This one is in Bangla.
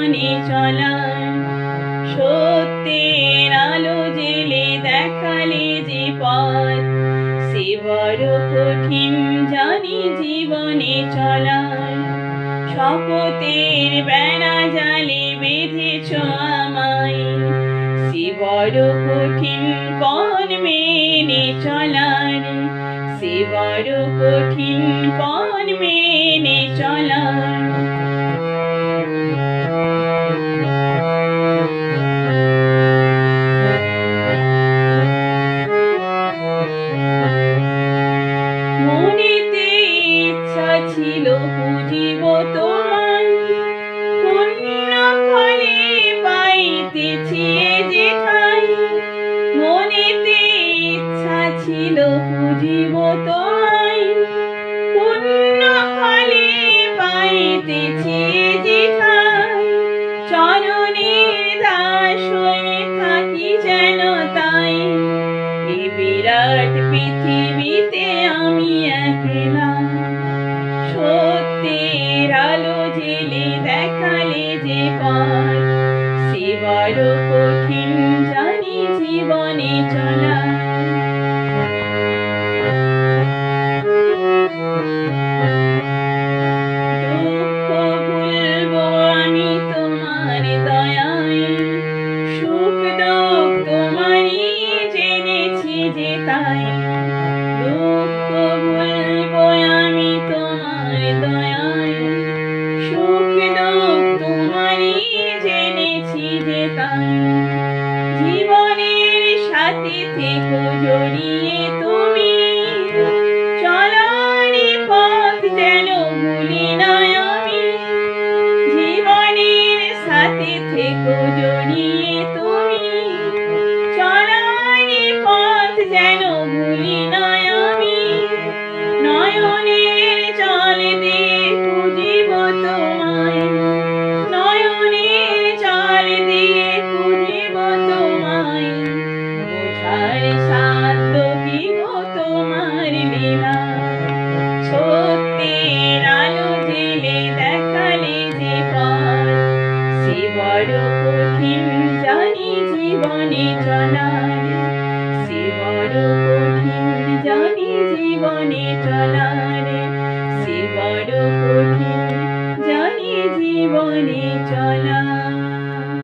জীবনে চলার। সত্যের আলো জেলে দেখালে যে পথ, সে বড় কঠিন জানি জীবনে চলার। শপথের বেড়া জালে বেঁধেছ আমায়, সে বড় কঠিন পথ মেনে চলার, সে বড় কঠিন পথ মেনে চলার। মনেতে ইচ্ছা ছিল বুঝিব তোমায়, পুণ্য ফলে পাইতেছি যে ঠাই। মনেতে ইচ্ছা ছিল বুঝিব তোমায়, পুণ্য ফলে পাইতেছি যে ঠাই। চরণের দাস হয়ে থাকি যেন তাই, এই বিরাট পৃথিবীতে আমি একলা। সত্যের আলো জেলে দেখালে যে পথ, সে বড় কঠিন জানি জীবনে চলা।